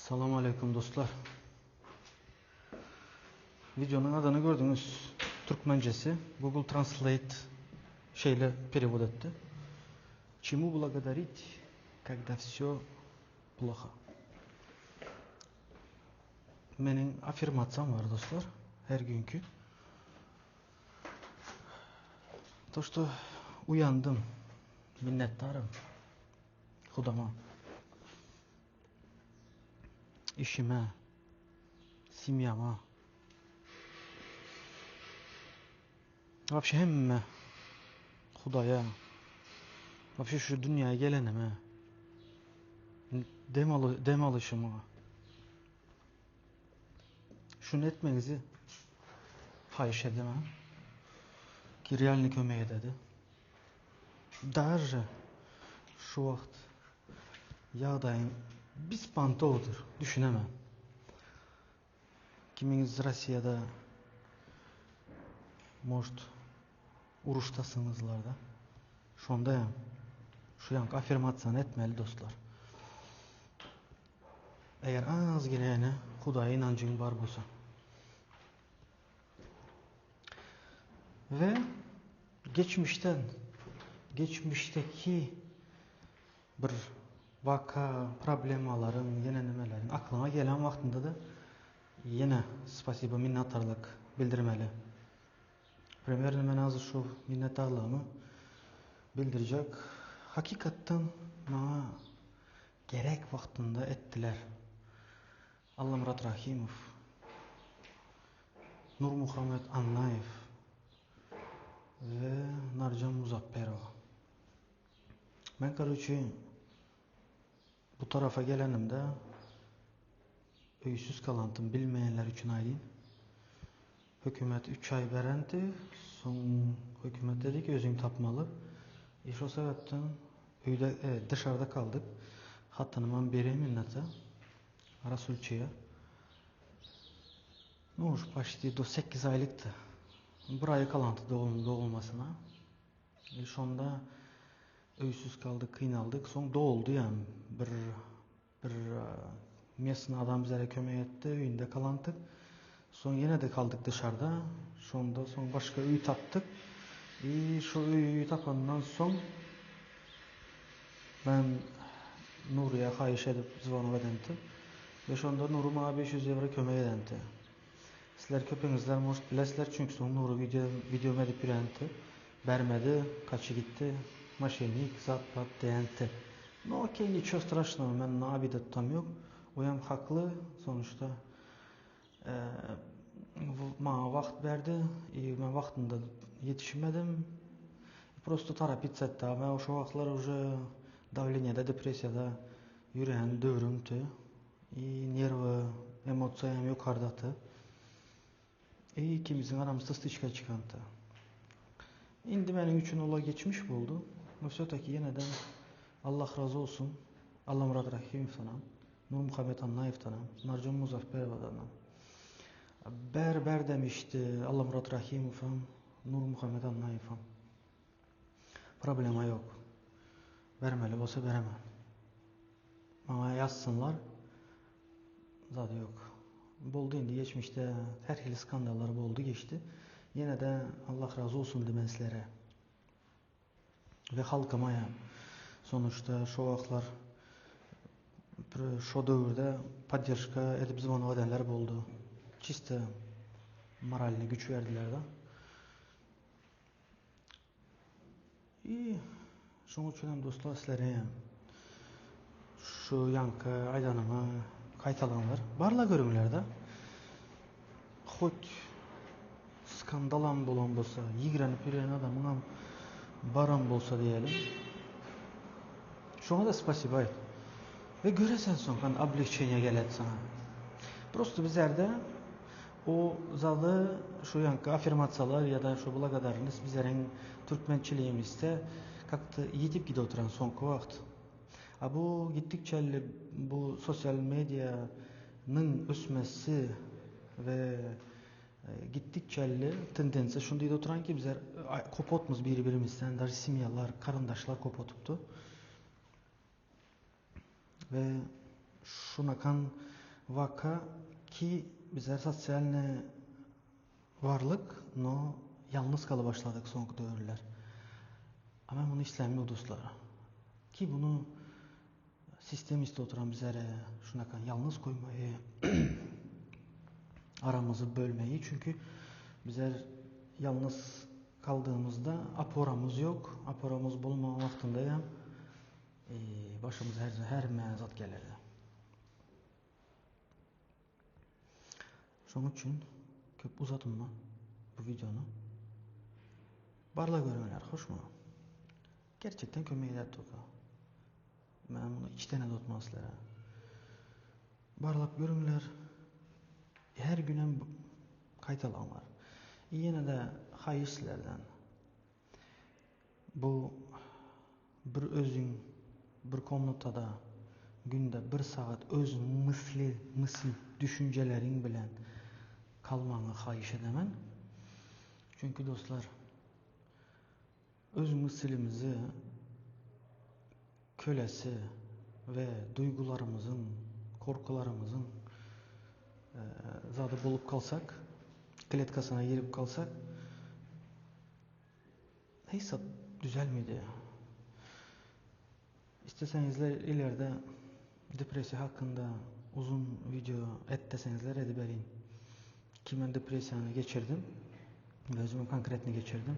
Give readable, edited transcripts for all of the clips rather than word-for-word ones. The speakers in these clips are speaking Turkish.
Selamun Aleyküm dostlar. Videonun adını gördünüz. Türkmencesi. Google Translate şeyle перевод etti. Чему благодарить, когда все плохо? Benim afirmasyam var dostlar. Her günkü. То, что uyandım. Minnettarım. Hudama. İşime. Simyama. Вообще hemme. Hudaya. Вообще şu dünyaya gelenime. Dem alışıma. Şunu etmenizi hayiş edemem. Ki realini kömeğe dedi. Даже şu vaxt yağdayın biz pantoğudur. Düşünemem. Kiminiz Rusya'da может uruştasınızlar da. Şondayım. Şu yank afirmasyon etmeli dostlar. Eğer az gelene Hudaya inancın var bolsa. Ve geçmişteki bir vaka, problemaların, yenenimelerin aklına gelen vaktinde de yine spasiba minnettarlık bildirmeli. Premierini ben azı şu minnettarlığımı bildirecek. Hakikaten bana gerek vaktinde ettiler. Allah Murat Rahimov, Nur Muhammed Annayev ve Narcan Muzafferova. Ben karıcı bu tarafa gelenimde öysüz kalantım bilmeyenler için ayrıyım. Hükümet 3 ay verendi. Son hükümet dedi ki özün tapmalı. İş o sebepten dışarıda kaldık. Hattınıman beri minnete. Rasulçı'ya. Ne olmuş başladı? 8 aylıktı. Bir ay kalantı doğulmasına. Şonda öysüz kaldık, kıynaldık. Son doğuldu yani. Bir mesne adam bize kömek etti. Öyünde kalantık. Son yine de kaldık dışarıda. Son başka üy taptık. Şu üyü tapandan son ben Nuri'ye hayiş edip zıvanı edenti. Ve şonda Nuri bana 500 euro kömek edenti. Sizler köpeğinizler most bilesizler çünkü son Nuri videomu edip yürenti. Vermedi, kaçı gitti. Maşinik, zat deyenti. No okey, ничего страшного, ben nabide tutam yok. Oyam haklı sonuçta. Bana vakt verdi. Ben vaktinde yetişmedim. Просто торопиться etti. Ben o vaktlar уже давление'de, депрессияда yüreğim dövürümdü. Nervi, emotsiyam yukarıdadı. İkimizin aramızda stışka çıkandı. Şimdi benim için olay geçmiş buldu. Все-таки yine de Allah razı olsun. Allah Murat Rahimov'dan, Nur Muhammed Annayev'dan, Narcan Muzafferov'dan. Ber demişti Allah Murat Rahimov'dan, Nur Muhammed Annayev'dan. Problema yok. Vermeli olsa veremem. Bana yazsınlar. Zaten yok. Boldu indi geçmişte her hili skandallar oldu geçti. Yine de Allah razı olsun demezlere. Ve halkıma ya. Sonuçta şu vaxtlar şu dövrde поддержка edip zıvanı edenler oldu. Çiste moraline güç verdiler de. Şunun için dostlar sizlere şu yankı aydanıma kaytalanlar. Barla görünlerde. Hoç skandalan bolan bolsa, yigrenip yürüyen adamın baran bolsa diyelim. Şuna da spasiba et. Ve göresen son kan облегчение gelet sana. Просто bizlerde o zalı şu yankı afirmatsiyalar ya da şu bulagadarınız bizlerin Türkmençiliğimizde как-то yetip gide oturan sonki vakt. Bu gittikçe bu sosyal medyanın ösmesi ve gittikçe tendensi şundaydı oturan ki bizler kopotmuz birbirimizden de simyalar, karındaşlar kopotuptu. Ve şuna kan vaka ki bizler sosyal varlık no yalnız kalı başladık son dövrler. Ama bunu işlemiyor dostlar. Ki bunu sistem üstü oturan bizlere şunakan yalnız koymayı aramızı bölmeyi, çünkü bizler yalnız kaldığımızda aporamız yok. Aporamız bulma vaktindeyim. Başımıza her mezat gelirdi. Şunun için köp uzatma bu videonu. Barla görünler, hoş mu? Gerçekten kömeği de toka. Ben bunu içten tutmaslara. Barlap görünler. Her günem kaytalanlar. Yine de hayırlardan. Bu bir özün bir komnatada günde 1 saat öz misli düşüncelerin bilen kalmanı hayış edemen. Çünkü dostlar, öz mislimizi kölesi ve duygularımızın, korkularımızın zadı bulup kalsak, kletkasına girip kalsak, neyse düzelmedi. İstesenizler ileride depresya hakkında uzun video deseniz edebilirim. Ki ben depresyanı geçirdim. Özümün konkretini geçirdim.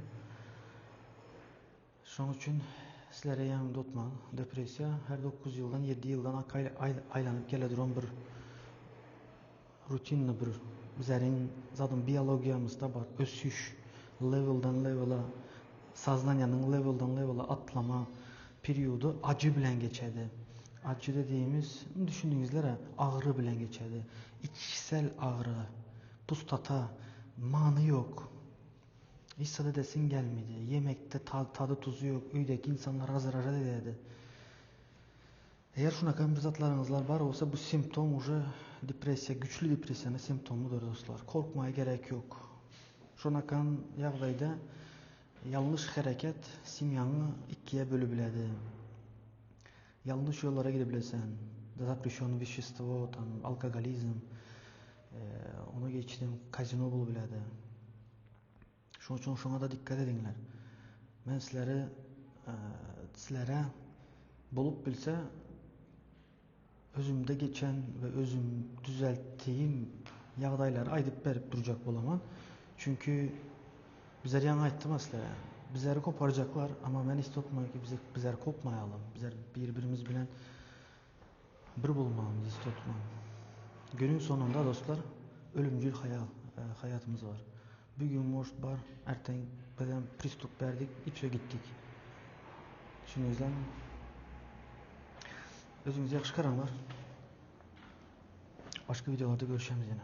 Şunun için sizlere yanımda tutmam. Depresya her 9 yıldan 7 yıldan aylanıp geleduran bir rutinli bir bizlerin zaten biyologiyamızda var. Ösüş, level'dan level'a, saznanyanın level'dan level'a atlama periodu acı bilen geçedi. Acı dediğimiz, düşündüğünüzlere ağrı bilen geçedi. İçsel ağrı, pustata, manı yok. Hiç desin gelmedi. Yemekte tadı tuzu yok. Üydeki insanlar hazır dedi. Eğer şunakan bir zatlarınızlar var olsa bu simptom уже depressiya, güçlü depressiyanın simptomudur dostlar. Korkmaya gerek yok. Şunakan yağdayda yanlış hareket simyanı ikiye bölübiledi. Yanlış yollara gidebilirsen. Запрещенное вещество, там, alkoholizm, onu geçtim, kazino bulabiledi. Şunun için şuna da dikkat edinler. Ben sizlere bulup bilse özümde geçen ve özüm düzelttiğim yağdayları aydıp verip duracak bulamam. Çünkü bizler yan ayttım aslında. Bizleri koparacaklar ama ben istotmayım ki bizler kopmayalım. Bizler birbirimiz bilen bir bulmamız istotmam. Günün sonunda dostlar ölümcül hayatımız var. Bugün most var, erten beden pristup verdik, içe gittik. Şunu yüzden özünüzü yakış karanlar. Başka videolarda görüşeceğiz yine.